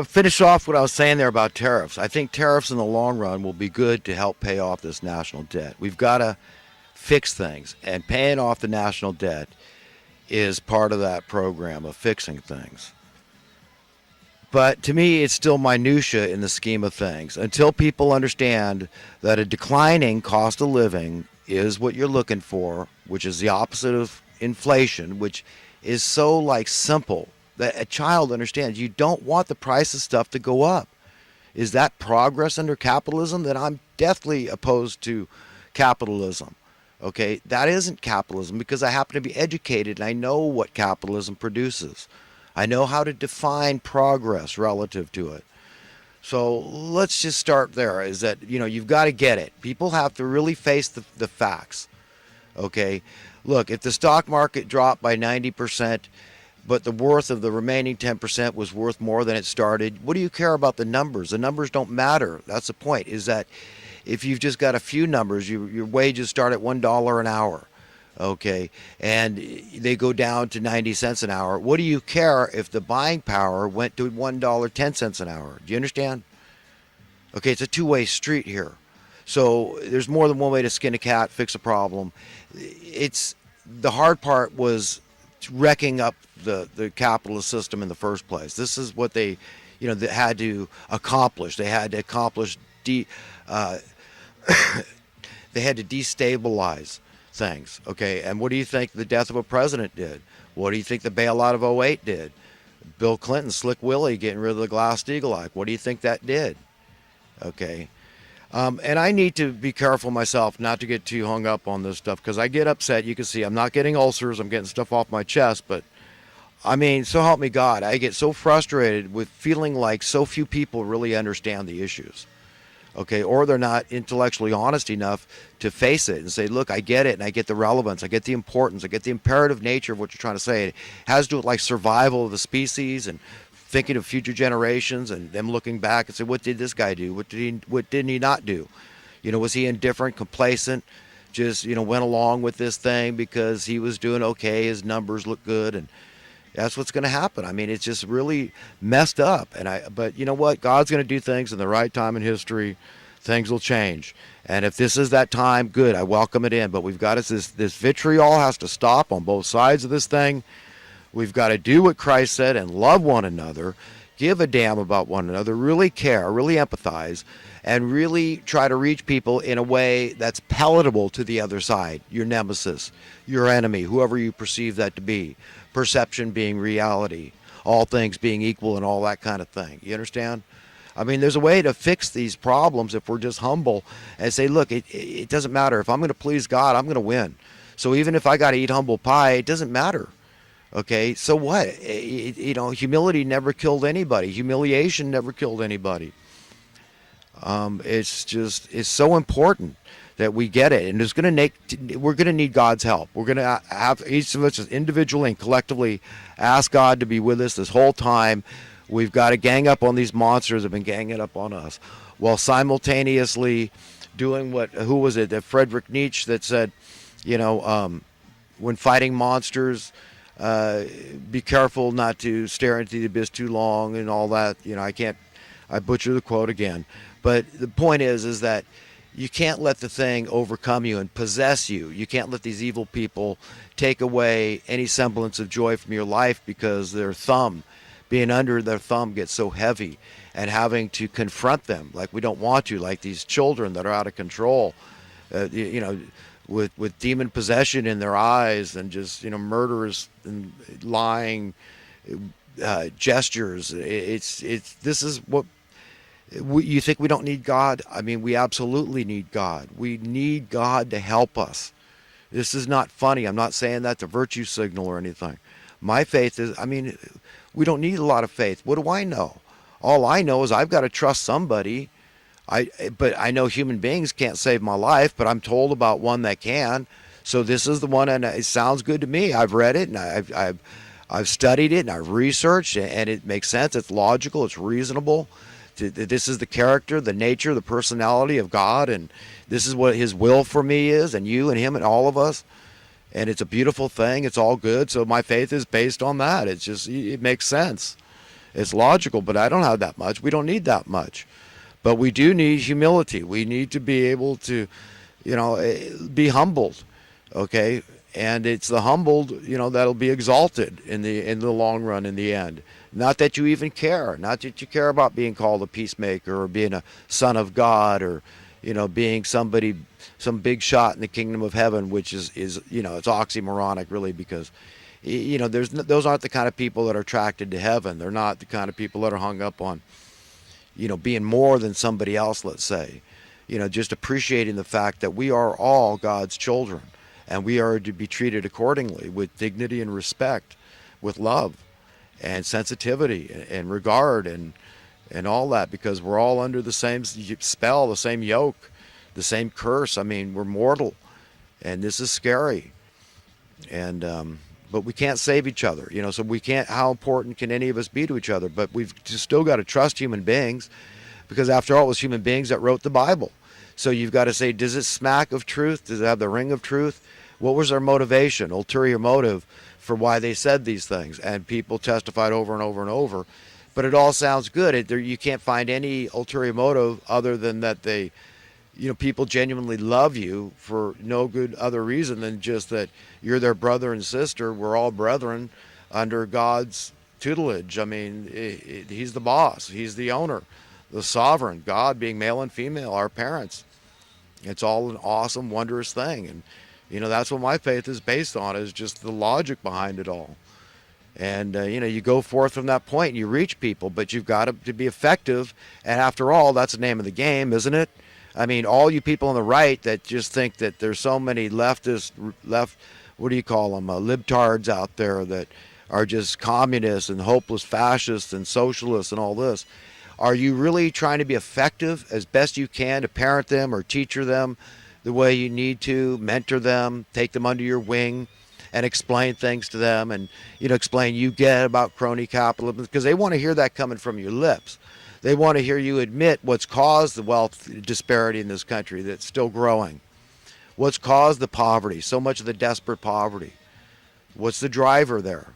Finish off what I was saying there about tariffs. I think tariffs in the long run will be good to help pay off this national debt. We've got to fix things, and paying off the national debt is part of that program of fixing things. But to me, it's still minutia in the scheme of things. Until people understand that a declining cost of living is what you're looking for, which is the opposite of inflation, which is so like simple that a child understands. You don't want the price of stuff to go up. Is that progress under capitalism? Then I'm deathly opposed to capitalism. Okay, that isn't capitalism because I happen to be educated and I know what capitalism produces. I know how to define progress relative to it. So let's just start there. Is that you've got to get it. People have to really face the facts. Okay, look, if the stock market dropped by 90%, but the worth of the remaining 10% was worth more than it started, what do you care about the numbers? The numbers don't matter. That's the point. Is that if you've just got a few numbers, your wages start at $1 an hour, okay, and they go down to 90 cents an hour. What do you care if the buying power went to $1.10 an hour? Do you understand? Okay, it's a two-way street here. So there's more than one way to skin a cat, fix a problem. It's the hard part was wrecking up the capitalist system in the first place. This is what they had to accomplish. They had to accomplish uh, they had to destabilize things. Okay, and what do you think the death of a president did? What do you think the bailout of '08 did? Bill Clinton, Slick Willie, getting rid of the Glass-Steagall Act. What do you think that did? Okay. And I need to be careful myself not to get too hung up on this stuff because I get upset. You can see I'm not getting ulcers. I'm getting stuff off my chest. But, I mean, so help me God. I get so frustrated with feeling like so few people really understand the issues. Okay, or they're not intellectually honest enough to face it and say, look, I get it, and I get the relevance, I get the importance, I get the imperative nature of what you're trying to say. It has to do with like survival of the species and thinking of future generations and them looking back and say, what did this guy do? What didn't he not do? Was he indifferent, complacent, just went along with this thing because he was doing okay, his numbers look good, and that's what's going to happen. I mean, it's just really messed up. But you know what? God's going to do things in the right time in history. Things will change. And if this is that time, good. I welcome it in. But we've got this vitriol has to stop on both sides of this thing. We've got to do what Christ said and love one another, give a damn about one another, really care, really empathize, and really try to reach people in a way that's palatable to the other side, your nemesis, your enemy, whoever you perceive that to be. Perception being reality, all things being equal, and all that kind of thing. You understand? I mean, there's a way to fix these problems if we're just humble and say, look, it doesn't matter. If I'm going to please God, I'm going to win. So even if I got to eat humble pie, it doesn't matter. Okay, so what? Humility never killed anybody. Humiliation never killed anybody. It's so important that we get it, and we're going to need God's help. We're going to have each of us individually and collectively ask God to be with us this whole time. We've got to gang up on these monsters that have been ganging up on us, while simultaneously doing who was it? That Friedrich Nietzsche that said, when fighting monsters, be careful not to stare into the abyss too long and all that. I butcher the quote again, but the point is that you can't let the thing overcome you and possess you. You can't let these evil people take away any semblance of joy from your life because being under their thumb gets so heavy, and having to confront them like we don't want to, like these children that are out of control, with demon possession in their eyes and just murderous and lying gestures. This is what you think. We don't need God? I mean, we absolutely need God. We need God to help us. This is not funny. I'm not saying that to virtue signal or anything. My faith is, we don't need a lot of faith. What do I know? All I know is I've got to trust somebody. But I know human beings can't save my life, but I'm told about one that can. So this is the one, and it sounds good to me. I've read it, and I've studied it, and I've researched, and it makes sense. It's logical. It's reasonable. This is the character, the nature, the personality of God, and this is what His will for me is, and you and Him and all of us. And it's a beautiful thing. It's all good. So my faith is based on that. It makes sense. It's logical, but I don't have that much. We don't need that much. But we do need humility. We need to be able to, be humbled, okay? And it's the humbled, that'll be exalted in the long run, in the end. Not that you even care. Not that you care about being called a peacemaker or being a son of God or, being somebody, some big shot in the kingdom of heaven, which is it's oxymoronic, really, because those aren't the kind of people that are attracted to heaven. They're not the kind of people that are hung up on, being more than somebody else, let's say. Just appreciating the fact that we are all God's children and we are to be treated accordingly with dignity and respect, with love and sensitivity and regard and all that, because we're all under the same spell, the same yoke, the same curse. I mean, we're mortal, and this is scary. And but we can't save each other, so we can't. How important can any of us be to each other? But we've still got to trust human beings, because after all, it was human beings that wrote the Bible. So you've got to say, does it smack of truth? Does it have the ring of truth? What was their motivation, ulterior motive, for why they said these things? And people testified over and over and over. But it all sounds good. You can't find any ulterior motive other than that they, people genuinely love you for no good other reason than just that you're their brother and sister. We're all brethren under God's tutelage. I mean, he's the boss. He's the owner, the sovereign, God being male and female, our parents. It's all an awesome, wondrous thing. And, that's what my faith is based on, is just the logic behind it all. And, you go forth from that point and you reach people, but you've got to be effective. And after all, that's the name of the game, isn't it? I mean, all you people on the right that just think that there's so many what do you call them, libtards out there that are just communists and hopeless fascists and socialists and all this. Are you really trying to be effective as best you can to parent them or teacher them the way you need to, mentor them, take them under your wing, and explain things to them and, explain you get about crony capitalism? Because they want to hear that coming from your lips. They want to hear you admit what's caused the wealth disparity in this country that's still growing. What's caused the poverty, so much of the desperate poverty. What's the driver there?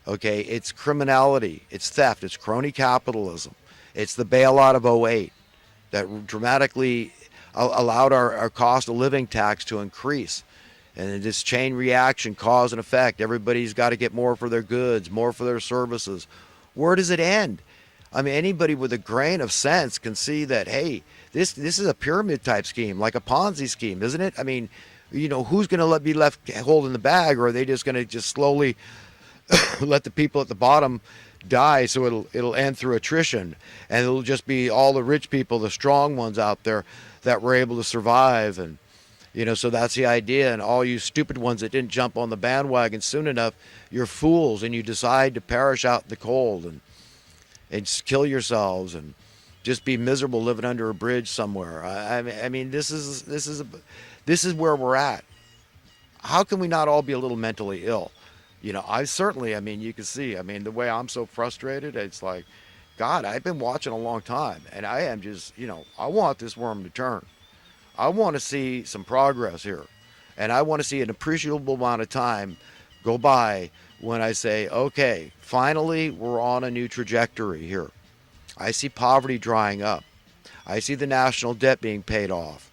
Okay, it's criminality, it's theft, it's crony capitalism. It's the bailout of '08 that dramatically allowed our cost of living tax to increase. And this chain reaction, cause and effect. Everybody's got to get more for their goods, more for their services. Where does it end? I mean, anybody with a grain of sense can see that, hey, this is a pyramid type scheme, like a Ponzi scheme, isn't it? I mean, who's going to be left holding the bag, or are they just going to just slowly let the people at the bottom die, so it'll end through attrition, and it'll just be all the rich people, the strong ones out there that were able to survive? And so that's the idea. And all you stupid ones that didn't jump on the bandwagon soon enough, you're fools, and you decide to perish out in the cold and kill yourselves and just be miserable living under a bridge somewhere. I mean, this is where we're at. How can we not all be a little mentally ill? I certainly, you can see, the way I'm so frustrated, it's like, God, I've been watching a long time, and I am just, I want this worm to turn. I want to see some progress here, and I want to see an appreciable amount of time go by when I say, okay, finally, we're on a new trajectory here. I see poverty drying up. I see the national debt being paid off.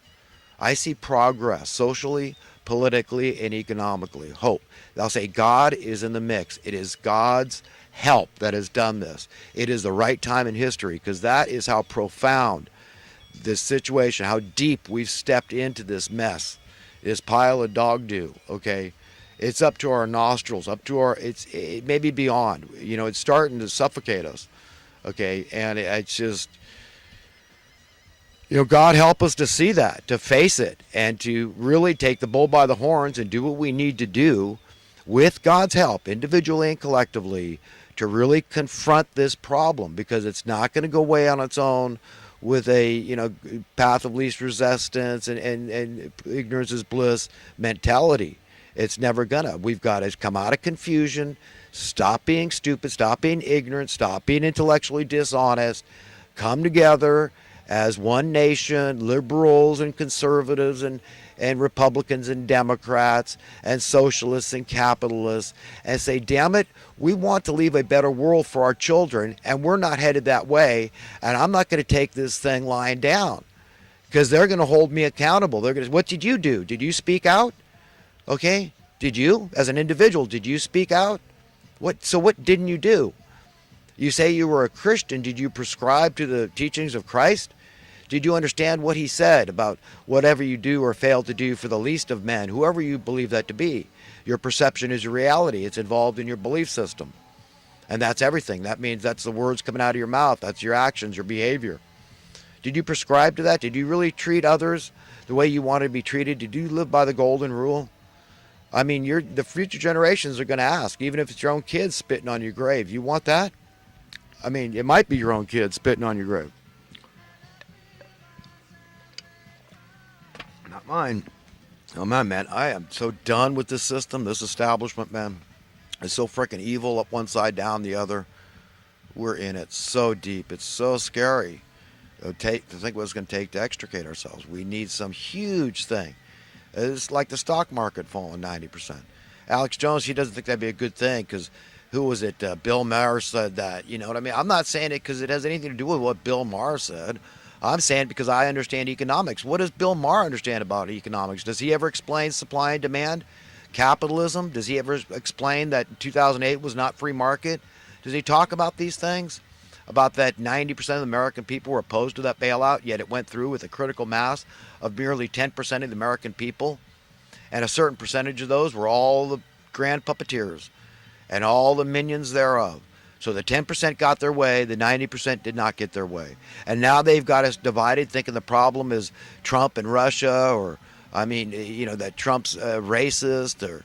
I see progress socially, politically, and economically. Hope. They'll say God is in the mix. It is God's help that has done this. It is the right time in history, because that is how profound this situation, how deep we've stepped into this mess, this pile of dog do, okay? It's up to our nostrils, it may be beyond. It's starting to suffocate us, okay? And it's just, God help us to see that, to face it, and to really take the bull by the horns and do what we need to do with God's help, individually and collectively, to really confront this problem, because it's not going to go away on its own with a path of least resistance and ignorance is bliss mentality. It's never gonna. We've got to come out of confusion, stop being stupid, stop being ignorant, stop being intellectually dishonest, come together as one nation, liberals and conservatives and and Republicans and Democrats and socialists and capitalists and say, damn it, we want to leave a better world for our children, and we're not headed that way, and I'm not going to take this thing lying down because they're going to hold me accountable. They're going to, what did you do? Did you speak out? Okay? Did you, as an individual, did you speak out? So what didn't you do? You say you were a Christian. Did you prescribe to the teachings of Christ? Did you understand what he said about whatever you do or fail to do for the least of men, whoever you believe that to be? Your perception is your reality. It's involved in your belief system. And that's everything. That means that's the words coming out of your mouth. That's your actions, your behavior. Did you prescribe to that? Did you really treat others the way you wanted to be treated? Did you live by the golden rule? I mean, the future generations are going to ask, even if it's your own kids spitting on your grave. You want that? I mean, it might be your own kids spitting on your grave. Not mine. Oh, man, I am so done with this system, this establishment, man. It's so freaking evil, up one side, down the other. We're in it so deep. It's so scary to think what it's going to take to extricate ourselves. We need some huge thing. It's like the stock market falling 90%. Alex Jones, he doesn't think that'd be a good thing because who was it? Bill Maher said that. You know what I mean? I'm not saying it because it has anything to do with what Bill Maher said. I'm saying because I understand economics. What does Bill Maher understand about economics? Does he ever explain supply and demand? Capitalism? Does he ever explain that 2008 was not free market? Does he talk about these things? About that 90% of the American people were opposed to that bailout, yet it went through with a critical mass of merely 10% of the American people. And a certain percentage of those were all the grand puppeteers and all the minions thereof. So the 10% got their way, the 90% did not get their way. And now they've got us divided, thinking the problem is Trump and Russia, or, I mean, you know, that Trump's racist, or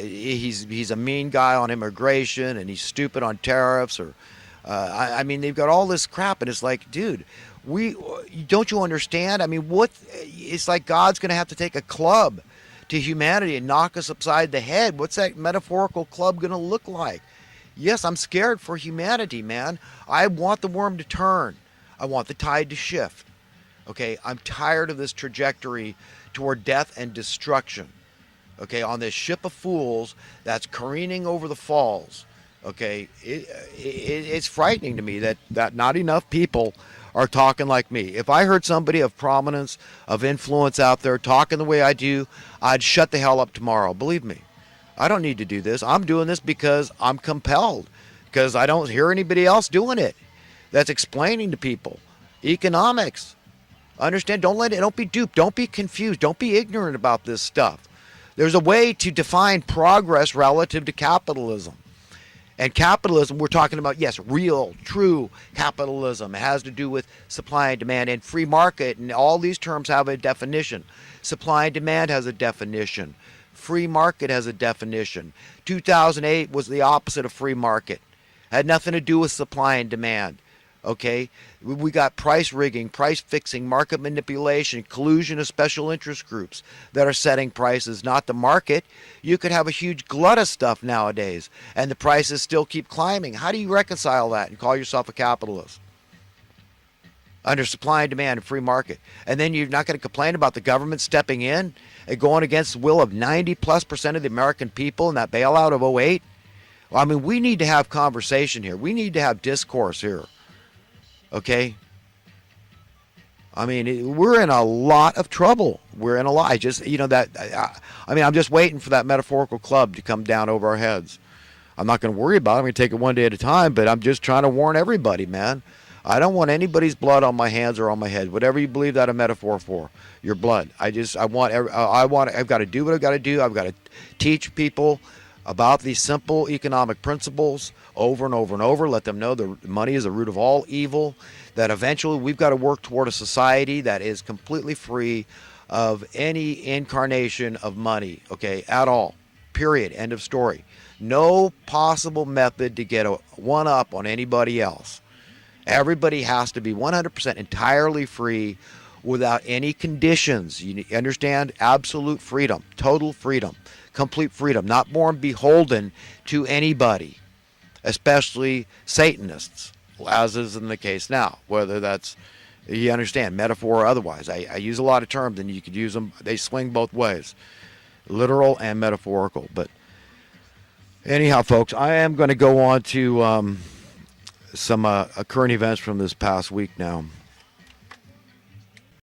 he's a mean guy on immigration, and he's stupid on tariffs, or, I mean, they've got all this crap, and it's like, dude, don't you understand? I mean, it's like God's going to have to take a club to humanity and knock us upside the head. What's that metaphorical club going to look like? Yes, I'm scared for humanity, man. I want the worm to turn. I want the tide to shift. Okay, I'm tired of this trajectory toward death and destruction. Okay, on this ship of fools that's careening over the falls. Okay, it's frightening to me that not enough people are talking like me. If I heard somebody of prominence, of influence out there talking the way I do, I'd shut the hell up tomorrow. Believe me. I don't need to do this. I'm doing this because I'm compelled, because I don't hear anybody else doing it that's explaining to people economics. Understand? Don't be duped. Don't be confused. Don't be ignorant about this stuff. There's a way to define progress relative to capitalism. And capitalism, we're talking about, yes, real, true capitalism. It has to do with supply and demand and free market, and all these terms have a definition. Supply and demand has a definition. Free market has a definition. 2008 was the opposite of free market. Had nothing to do with supply and demand. Okay? We got price rigging, price fixing, market manipulation, collusion of special interest groups that are setting prices, not the market. You could have a huge glut of stuff nowadays, and the prices still keep climbing. How do you reconcile that and call yourself a capitalist? Under supply and demand and free market. And then you're not going to complain about the government stepping in and going against the will of 90+% of the American people in that bailout of '08? Well, I mean, we need to have conversation here. We need to have discourse here. Okay? I mean, we're in a lot of trouble. We're in a lot. I'm just waiting for that metaphorical club to come down over our heads. I'm not going to worry about it. I'm going to take it one day at a time, but I'm just trying to warn everybody, man. I don't want anybody's blood on my hands or on my head. Whatever you believe that a metaphor for, your blood. I've got to do what I've got to do. I've got to teach people about these simple economic principles over and over and over. Let them know the money is the root of all evil. That eventually we've got to work toward a society that is completely free of any incarnation of money, okay, at all. Period. End of story. No possible method to get a one-up on anybody else. Everybody has to be 100% entirely free without any conditions. You understand? Absolute freedom, total freedom, complete freedom, not born beholden to anybody, especially Satanists, as is in the case now, whether that's You understand, metaphor or otherwise. I use a lot of terms, and you could use them. They swing both ways, literal and metaphorical. But anyhow, folks, I am going to go on to some current events from this past week now.